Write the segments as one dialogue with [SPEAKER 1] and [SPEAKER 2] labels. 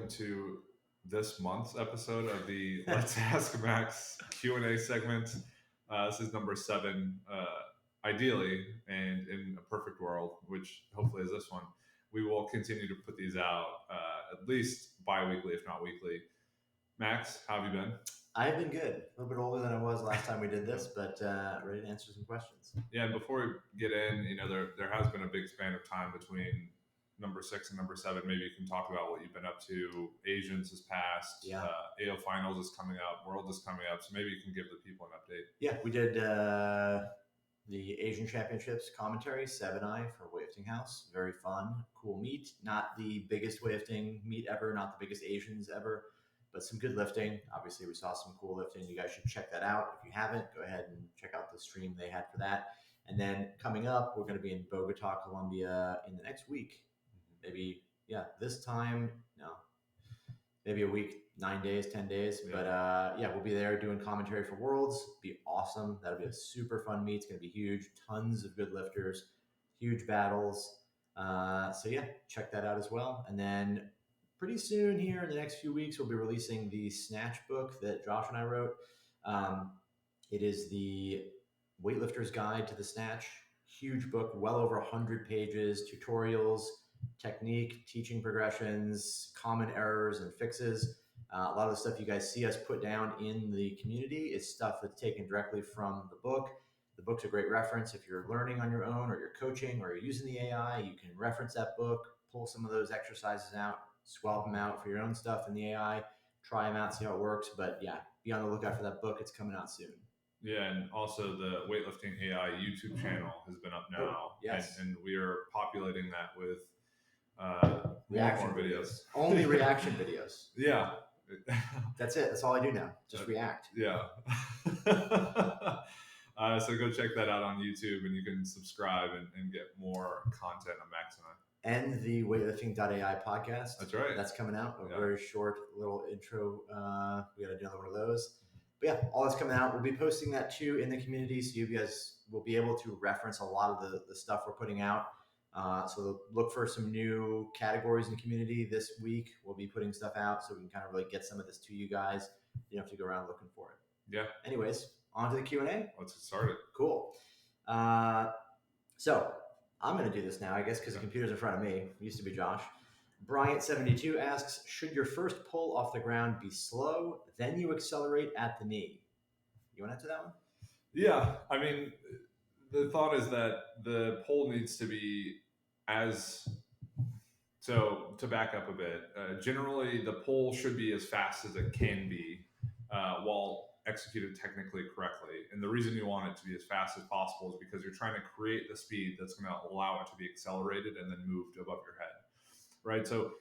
[SPEAKER 1] welcome to this month's episode of the Let's Ask Max Q&A segment. This is number 7. Ideally, and in a perfect world, which hopefully is this one, we will continue to put these out at least bi-weekly, if not weekly. Max, how have you been?
[SPEAKER 2] I've been good. A little bit older than I was last time we did this, but ready to answer some questions.
[SPEAKER 1] Yeah, and before we get in, there has been a big span of time between number 6 and number 7. Maybe you can talk about what you've been up to. Asians has passed.
[SPEAKER 2] Yeah.
[SPEAKER 1] AO Finals is coming up. World is coming up. So maybe you can give the people an update.
[SPEAKER 2] Yeah, we did the Asian Championships commentary, 7i for Weightlifting House. Very fun, cool meet. Not the biggest weightlifting meet ever, not the biggest Asians ever, but some good lifting. Obviously, we saw some cool lifting. You guys should check that out. If you haven't, go ahead and check out the stream they had for that. And then coming up, we're going to be in Bogota, Colombia in the next week. Maybe, this time, maybe a week, 9 days, 10 days. Yeah. But we'll be there doing commentary for Worlds. Be awesome. That'll be a super fun meet. It's going to be huge. Tons of good lifters, huge battles. Check that out as well. And then pretty soon here in the next few weeks, we'll be releasing the Snatch book that Josh and I wrote. It is the Weightlifter's Guide to the Snatch. Huge book, well over 100 pages, tutorials, technique, teaching progressions, common errors and fixes. A lot of the stuff you guys see us put down in the community is stuff that's taken directly from the book. The book's a great reference if you're learning on your own or you're coaching or you're using the AI. You can reference that book, pull some of those exercises out, swap them out for your own stuff in the AI, try them out, see how it works. But yeah, be on the lookout for that book. It's coming out soon.
[SPEAKER 1] Yeah, and also the Weightlifting.ai YouTube channel has been up now.
[SPEAKER 2] Oh, yes.
[SPEAKER 1] And we are populating that with
[SPEAKER 2] reaction
[SPEAKER 1] more videos.
[SPEAKER 2] Only reaction videos.
[SPEAKER 1] Yeah.
[SPEAKER 2] That's it. That's all I do now. Just react.
[SPEAKER 1] Yeah. So go check that out on YouTube, and you can subscribe and get more content on Max and I.
[SPEAKER 2] And the Weightlifting.ai podcast.
[SPEAKER 1] That's right.
[SPEAKER 2] That's coming out. A very short little intro. We got to do another one of those. But yeah, all that's coming out. We'll be posting that too in the community, so you guys will be able to reference a lot of the stuff we're putting out. So look for some new categories in the community this week. We'll be putting stuff out so we can kind of really get some of this to you guys. You don't have to go around looking for it.
[SPEAKER 1] Yeah.
[SPEAKER 2] Anyways, on to the Q&A.
[SPEAKER 1] Let's get started.
[SPEAKER 2] Cool. So I'm going to do this now, I guess, because the computer's in front of me. It used to be Josh. Bryant72 asks, should your first pull off the ground be slow, then you accelerate at the knee? You want to answer that one?
[SPEAKER 1] Yeah. I mean, the thought is that the pull needs to be so to back up a bit, generally the pull should be as fast as it can be while executed technically correctly. And the reason you want it to be as fast as possible is because you're trying to create the speed that's going to allow it to be accelerated and then moved above your head, right? So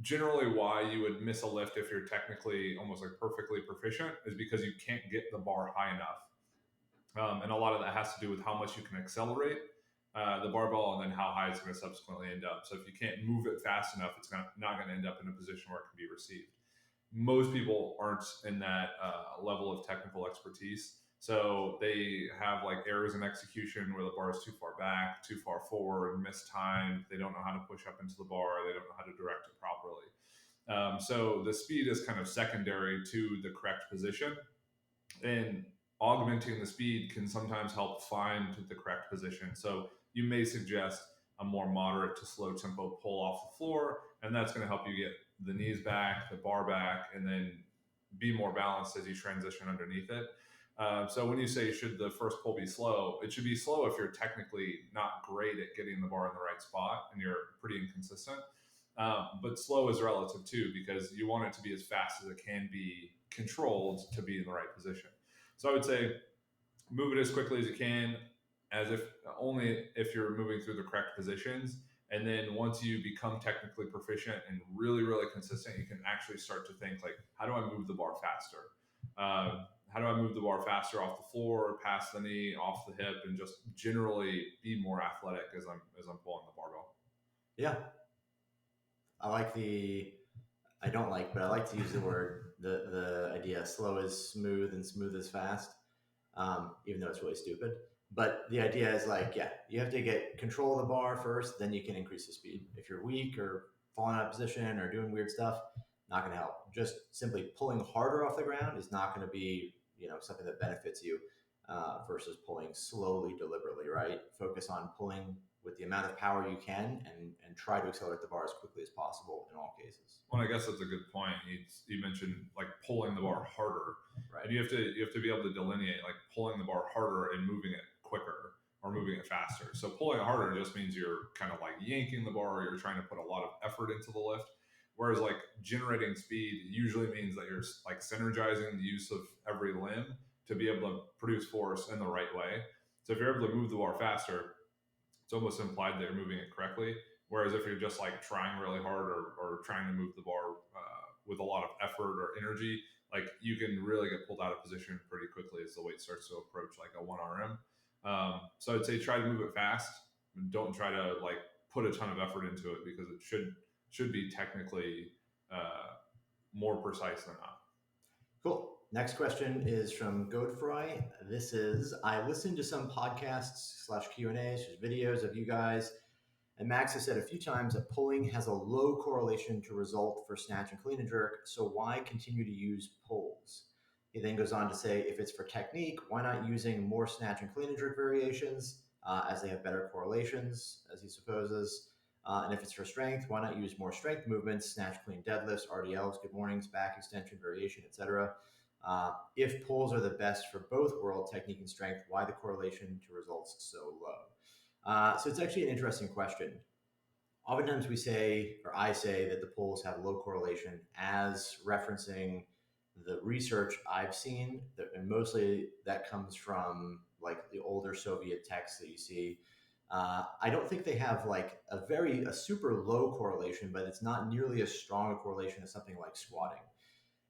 [SPEAKER 1] generally why you would miss a lift if you're technically almost like perfectly proficient is because you can't get the bar high enough. And a lot of that has to do with how much you can accelerate the barbell and then how high it's going to subsequently end up. So if you can't move it fast enough, it's not going to end up in a position where it can be received. Most people aren't in that level of technical expertise. So they have like errors in execution where the bar is too far back, too far forward, mistimed. They don't know how to push up into the bar. They don't know how to direct it properly. So the speed is kind of secondary to the correct position. And augmenting the speed can sometimes help find the correct position. So you may suggest a more moderate to slow tempo pull off the floor, and that's going to help you get the knees back, the bar back, and then be more balanced as you transition underneath it. So when you say, should the first pull be slow, it should be slow if you're technically not great at getting the bar in the right spot and you're pretty inconsistent. But slow is relative too, because you want it to be as fast as it can be controlled to be in the right position. So I would say move it as quickly as you can, as if only if you're moving through the correct positions. And then once you become technically proficient and really, really consistent, you can actually start to think like, how do I move the bar faster? How do I move the bar faster off the floor, past the knee, off the hip, and just generally be more athletic as I'm pulling the barbell?
[SPEAKER 2] Yeah. I like to use the word, the idea slow is smooth and smooth is fast, even though it's really stupid. But the idea is like, you have to get control of the bar first, then you can increase the speed. If you're weak or falling out of position or doing weird stuff, not going to help. Just simply pulling harder off the ground is not going to be, something that benefits you versus pulling slowly, deliberately, right? Focus on pulling with the amount of power you can and try to accelerate the bar as quickly as possible in all cases.
[SPEAKER 1] Well, I guess that's a good point. You mentioned like pulling the bar harder,
[SPEAKER 2] right?
[SPEAKER 1] And you have to be able to delineate like pulling the bar harder and moving it quicker or moving it faster. So pulling it harder just means you're kind of like yanking the bar, or you're trying to put a lot of effort into the lift. Whereas like generating speed usually means that you're like synergizing the use of every limb to be able to produce force in the right way. So if you're able to move the bar faster, it's almost implied that you're moving it correctly. Whereas if you're just like trying really hard or trying to move the bar with a lot of effort or energy, like you can really get pulled out of position pretty quickly as the weight starts to approach like a 1RM. So I'd say try to move it fast. Don't try to like put a ton of effort into it, because it should be technically more precise than not.
[SPEAKER 2] Cool. Next question is from Godfrey. This is, I listened to some podcasts / Q&As, just videos of you guys, and Max has said a few times that pulling has a low correlation to result for snatch and clean and jerk, so why continue to use pulls? He then goes on to say, if it's for technique, why not using more snatch and clean and jerk variations, as they have better correlations, as he supposes? And if it's for strength, why not use more strength movements, snatch, clean, deadlifts, RDLs, good mornings, back extension, variation, etc.? If pulls are the best for both world technique and strength, why the correlation to results so low? So it's actually an interesting question. Oftentimes we say, or I say, that the pulls have low correlation as referencing the research I've seen, and mostly that comes from like the older Soviet texts that you see. I don't think they have like a super low correlation, but it's not nearly as strong a correlation as something like squatting.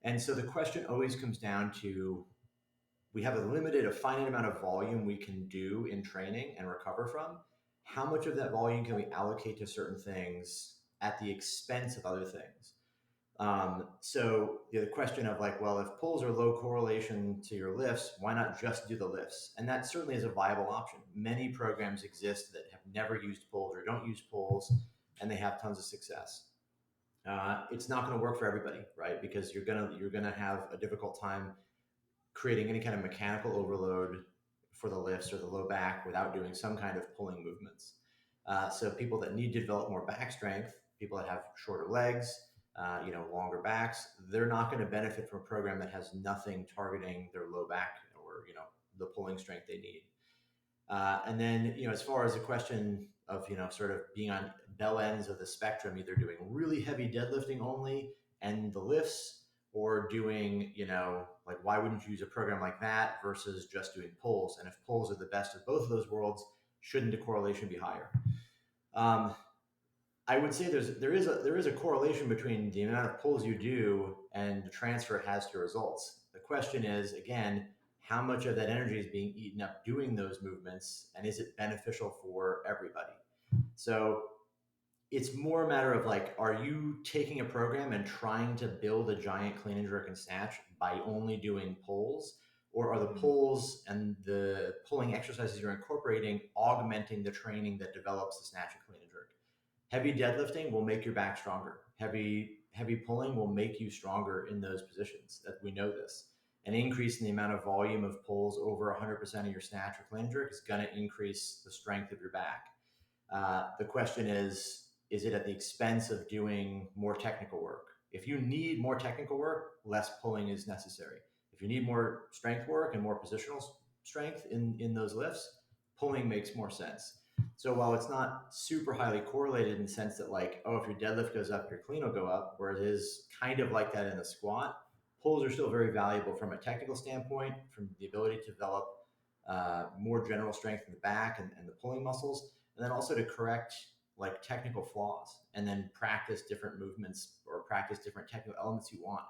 [SPEAKER 2] And so the question always comes down to, we have a finite amount of volume we can do in training and recover from. How much of that volume can we allocate to certain things at the expense of other things? So the question of like, well, if pulls are low correlation to your lifts, why not just do the lifts? And that certainly is a viable option. Many programs exist that have never used pulls or don't use pulls, and they have tons of success. It's not going to work for everybody, right? Because you're gonna have a difficult time creating any kind of mechanical overload for the lifts or the low back without doing some kind of pulling movements. So people that need to develop more back strength, people that have shorter legs, longer backs, they're not going to benefit from a program that has nothing targeting their low back or the pulling strength they need. And then as far as the question of sort of being on bell ends of the spectrum, either doing really heavy deadlifting only and the lifts, or doing like, why wouldn't you use a program like that versus just doing pulls? And if pulls are the best of both of those worlds, shouldn't the correlation be higher? I would say there is a correlation between the amount of pulls you do and the transfer it has to results. The question is, again, how much of that energy is being eaten up doing those movements, and is it beneficial for everybody? So it's more a matter of like, are you taking a program and trying to build a giant clean and jerk and snatch by only doing pulls? Or are the pulls and the pulling exercises you're incorporating augmenting the training that develops the snatch and clean and jerk? Heavy deadlifting will make your back stronger. Heavy pulling will make you stronger in those positions. That we know this. An increase in the amount of volume of pulls over 100% of your snatch or clean and jerk is going to increase the strength of your back. The question is it at the expense of doing more technical work? If you need more technical work, less pulling is necessary. If you need more strength work and more positional strength in those lifts, pulling makes more sense. So while it's not super highly correlated in the sense that like, oh, if your deadlift goes up, your clean will go up, where it is kind of like that in the squat, pulls are still very valuable from a technical standpoint, from the ability to develop more general strength in the back and the pulling muscles, and then also to correct like technical flaws, and then practice different movements or practice different technical elements you want.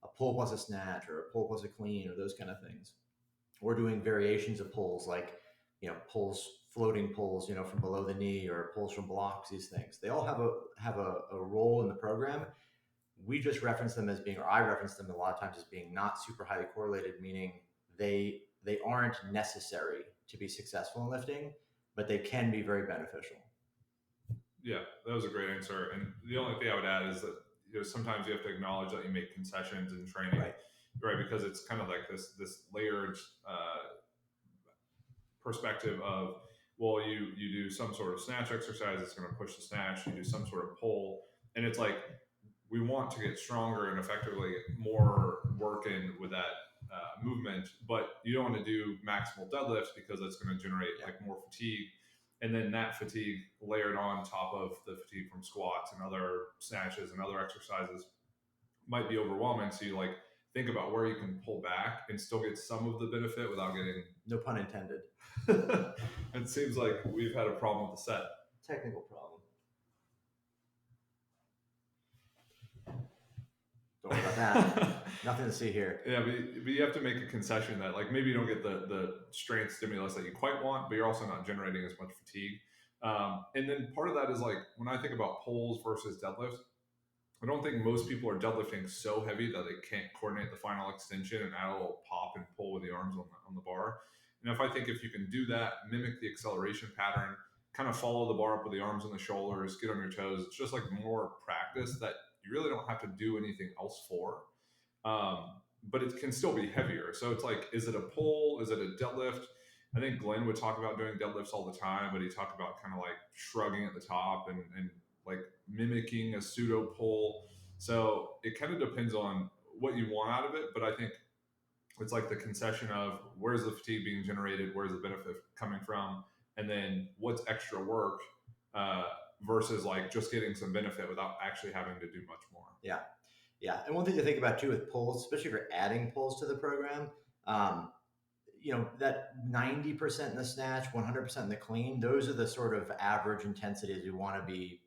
[SPEAKER 2] A pull plus a snatch, or a pull plus a clean, or those kind of things. Or doing variations of pulls, like pulls, floating pulls, from below the knee, or pulls from blocks. These things, they all have a role in the program. We just reference them as being, or I reference them a lot of times as being not super highly correlated, meaning they aren't necessary to be successful in lifting, but they can be very beneficial.
[SPEAKER 1] Yeah, that was a great answer. And the only thing I would add is that sometimes you have to acknowledge that you make concessions in training, right? Because it's kind of like this layered perspective of, well, you do some sort of snatch exercise, it's going to push the snatch. You do some sort of pull, and it's like we want to get stronger and effectively more work in with that movement, but you don't want to do maximal deadlifts because that's going to generate like more fatigue, and then that fatigue layered on top of the fatigue from squats and other snatches and other exercises might be overwhelming. So you like think about where you can pull back and still get some of the benefit without getting
[SPEAKER 2] no pun intended.
[SPEAKER 1] It seems like we've had a problem with the set.
[SPEAKER 2] Technical problem. Don't worry about that. Nothing to see here.
[SPEAKER 1] Yeah, but you have to make a concession that like maybe you don't get the strength stimulus that you quite want, but you're also not generating as much fatigue. And then part of that is like when I think about pulls versus deadlifts, I don't think most people are deadlifting so heavy that they can't coordinate the final extension and add a little pop and pull with the arms on the bar. And if I think if you can do that, mimic the acceleration pattern, kind of follow the bar up with the arms and the shoulders, get on your toes, it's just like more practice that you really don't have to do anything else for. But it can still be heavier. So it's like, is it a pull? Is it a deadlift? I think Glenn would talk about doing deadlifts all the time, but he talked about kind of like shrugging at the top and like mimicking a pseudo pull. So it kind of depends on what you want out of it. But I think it's like the concession of where's the fatigue being generated, where's the benefit coming from, and then what's extra work versus like just getting some benefit without actually having to do much more.
[SPEAKER 2] Yeah. Yeah. And one thing to think about too with pulls, especially if you're adding pulls to the program, that 90% in the snatch, 100% in the clean, those are the sort of average intensities you want to be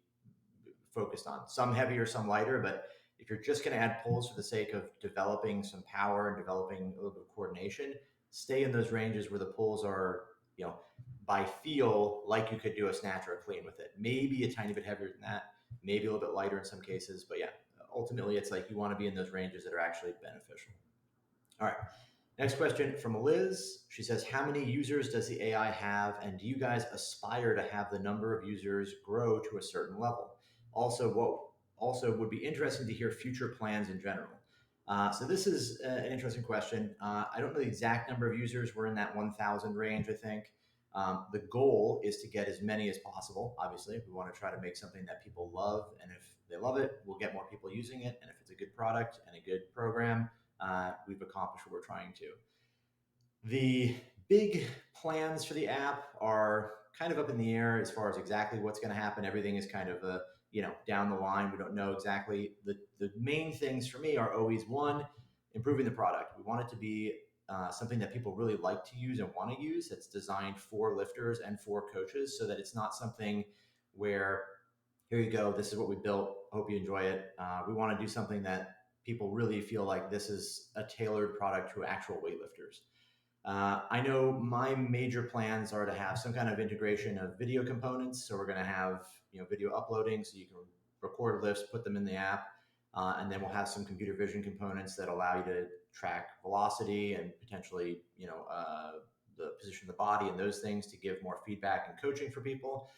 [SPEAKER 2] focused on. Some heavier, some lighter, but if you're just going to add pulls for the sake of developing some power and developing a little bit of coordination, stay in those ranges where the pulls are, by feel like you could do a snatch or a clean with it. Maybe a tiny bit heavier than that, maybe a little bit lighter in some cases, but yeah, ultimately it's like you want to be in those ranges that are actually beneficial. All right. Next question from Liz. She says, how many users does the AI have, and do you guys aspire to have the number of users grow to a certain level? Also would be interesting to hear future plans in general. So this is an interesting question. I don't know the exact number of users. We're in that 1,000 range, I think. The goal is to get as many as possible. Obviously, we want to try to make something that people love, and if they love it, we'll get more people using it. And if it's a good product and a good program, we've accomplished what we're trying to. The big plans for the app are kind of up in the air as far as exactly what's going to happen. Everything is kind of down the line. We don't know exactly. The main things for me are always one, improving the product. We want it to be something that people really like to use and want to use. That's designed for lifters and for coaches, so that it's not something where, here you go, this is what we built, hope you enjoy it. We want to do something that people really feel like this is a tailored product to actual weightlifters. I know my major plans are to have some kind of integration of video components. So we're going to have video uploading, so you can record lifts, put them in the app, and then we'll have some computer vision components that allow you to track velocity and potentially the position of the body and those things to give more feedback and coaching for people.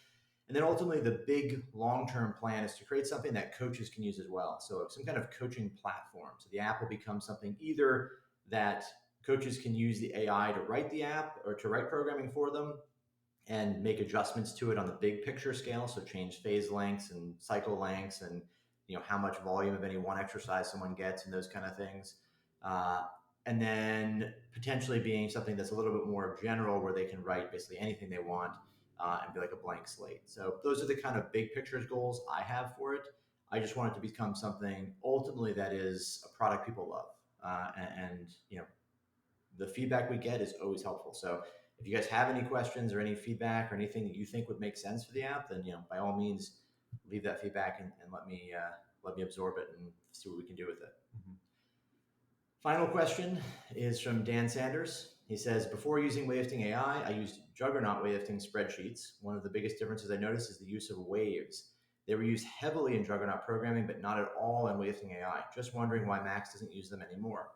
[SPEAKER 2] And then ultimately, the big long-term plan is to create something that coaches can use as well. So some kind of coaching platform. So the app will become something either that coaches can use the AI to write the app or to write programming for them and make adjustments to it on the big picture scale. So change phase lengths and cycle lengths and how much volume of any one exercise someone gets and those kind of things. And then potentially being something that's a little bit more general where they can write basically anything they want and be like a blank slate. So those are the kind of big pictures goals I have for it. I just want it to become something ultimately that is a product people love. And the feedback we get is always helpful. So if you guys have any questions or any feedback or anything that you think would make sense for the app, then by all means leave that feedback and let me absorb it and see what we can do with it. Mm-hmm. Final question is from Dan Sanders. He says, before using Weightlifting AI, I used Juggernaut weightlifting spreadsheets. One of the biggest differences I noticed is the use of waves. They were used heavily in Juggernaut programming, but not at all in Weightlifting AI. Just wondering why Max doesn't use them anymore.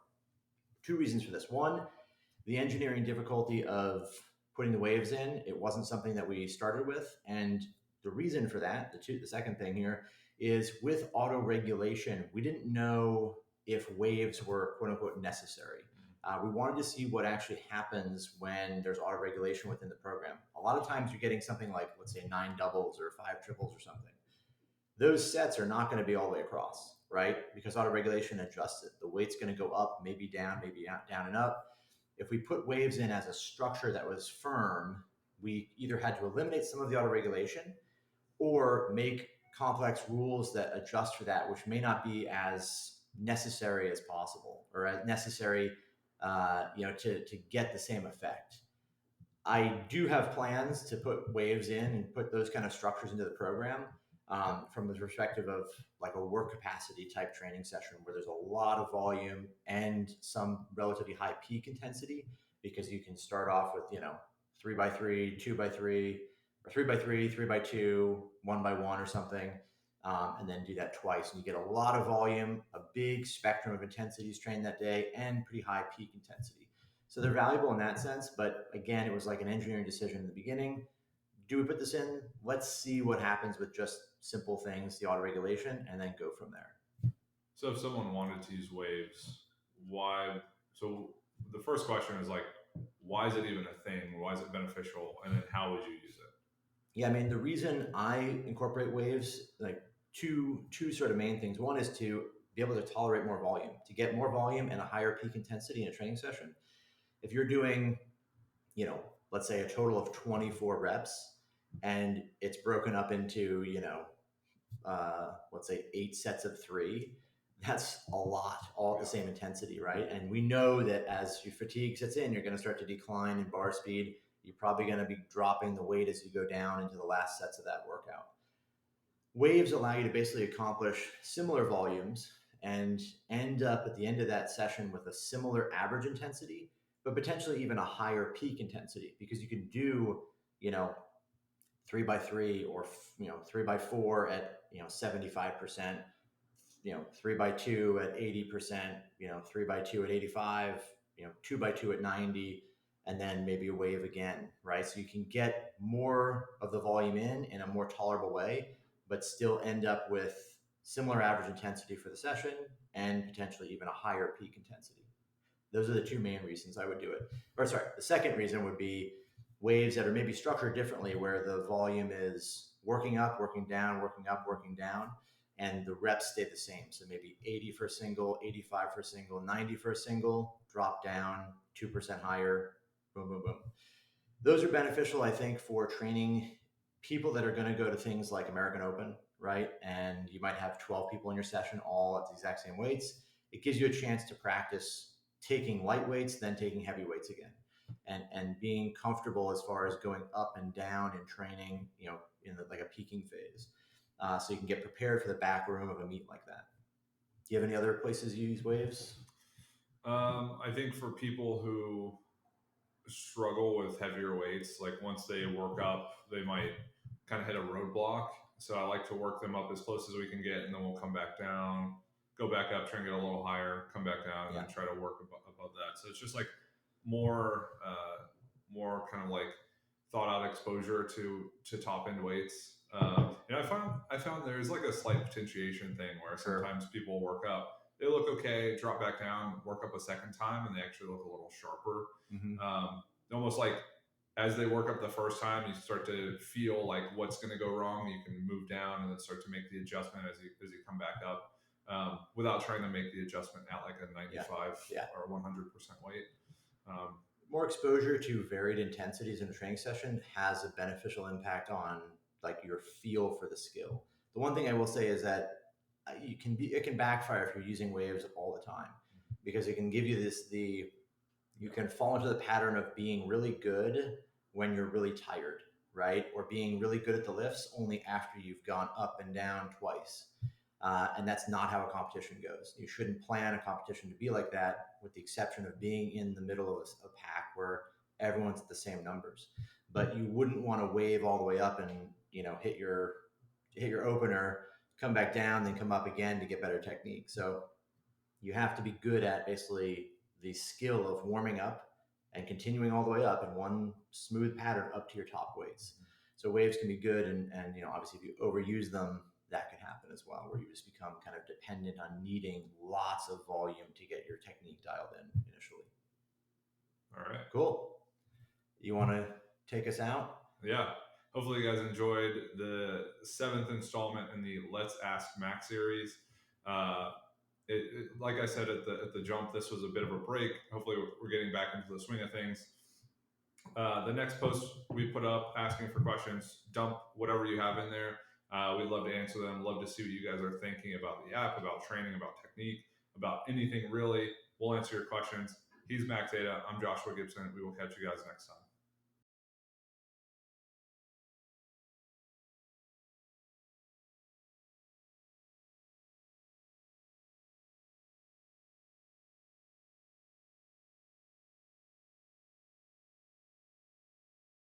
[SPEAKER 2] Two reasons for this. One, the engineering difficulty of putting the waves in. It wasn't something that we started with. And the reason for that, the second thing here, is with auto regulation, we didn't know if waves were quote unquote necessary. We wanted to see what actually happens when there's auto regulation within the program. A lot of times you're getting something like, let's say, 9 doubles or 5 triples or something. Those sets are not going to be all the way across, right? Because auto regulation adjusts it. The weight's going to go up, maybe down and up. If we put waves in as a structure that was firm, we either had to eliminate some of the auto regulation or make complex rules that adjust for that, which may not be as necessary as possible or as necessary, to get the same effect. I do have plans to put waves in and put those kind of structures into the program, from the perspective of like a work capacity type training session where there's a lot of volume and some relatively high peak intensity, because you can start off with 3x3, 2x3, or 3x3, 3x2, 1x1 or something, and then do that twice, and you get a lot of volume, a big spectrum of intensities trained that day, and pretty high peak intensity. So they're valuable in that sense, but again, it was like an engineering decision in the beginning. Do we put this in? Let's see what happens with just simple things, the auto regulation, and then go from there.
[SPEAKER 1] So if someone wanted to use waves, why? So the first question is like, why is it even a thing? Why is it beneficial? And then how would you use it?
[SPEAKER 2] Yeah, I mean, the reason I incorporate waves, like two sort of main things. One is to be able to tolerate more volume, to get more volume and a higher peak intensity in a training session. If you're doing, let's say a total of 24 reps and it's broken up into, let's say 8 sets of 3, that's a lot, all at the same intensity, right? And we know that as your fatigue sets in, you're going to start to decline in bar speed. You're probably going to be dropping the weight as you go down into the last sets of that workout. Waves allow you to basically accomplish similar volumes and end up at the end of that session with a similar average intensity, but potentially even a higher peak intensity, because you can do, 3x3 or 3x4 at 75%, 3x2 at 80%, 3x2 at 85, 2x2 at 90, and then maybe a wave again, right? So you can get more of the volume in a more tolerable way, but still end up with similar average intensity for the session and potentially even a higher peak intensity. Those are the two main reasons I would do it. Or sorry, the second reason would be waves that are maybe structured differently, where the volume is working up, working down, working up, working down, and the reps stay the same. So maybe 80 for a single, 85 for a single, 90 for a single, drop down 2% higher, boom, boom, boom. Those are beneficial, I think, for training people that are going to go to things like American Open, right? And you might have 12 people in your session all at the exact same weights. It gives you a chance to practice taking light weights, then taking heavy weights again, and being comfortable as far as going up and down in training, in like a peaking phase. So you can get prepared for the back room of a meet like that. Do you have any other places you use waves?
[SPEAKER 1] I think for people who struggle with heavier weights, like once they work up, they might kind of hit a roadblock. So I like to work them up as close as we can get, and then we'll come back down, go back up, try and get a little higher, come back down, and then try to work above that. So it's just like more kind of like thought out exposure to top end weights. I found there's like a slight potentiation thing where sometimes people work up, they look okay, drop back down, work up a second time, and they actually look a little sharper. Almost like as they work up the first time, you start to feel like what's going to go wrong. You can move down and then start to make the adjustment as you come back up, without trying to make the adjustment at like a 95 or 100% weight.
[SPEAKER 2] More exposure to varied intensities in a training session has a beneficial impact on like your feel for the skill. The one thing I will say is that it can backfire if you're using waves all the time, because it can give you you can fall into the pattern of being really good when you're really tired, right? Or being really good at the lifts only after you've gone up and down twice. And that's not how a competition goes. You shouldn't plan a competition to be like that, with the exception of being in the middle of a pack where everyone's at the same numbers. But you wouldn't want to wave all the way up and hit your opener, come back down, then come up again to get better technique. So you have to be good at basically the skill of warming up and continuing all the way up in one smooth pattern up to your top weights. So waves can be good, and obviously if you overuse them, that can happen as well, where you just become kind of dependent on needing lots of volume to get your technique dialed in initially.
[SPEAKER 1] All right.
[SPEAKER 2] Cool. You want to take us out?
[SPEAKER 1] Yeah. Hopefully you guys enjoyed the 7th installment in the Let's Ask Mac series. Like I said at the jump, this was a bit of a break. Hopefully we're getting back into the swing of things. The next post we put up asking for questions, dump whatever you have in there. We'd love to answer them. Love to see what you guys are thinking about the app, about training, about technique, about anything really. We'll answer your questions. He's Mac Data. I'm Joshua Gibson. We will catch you guys next time.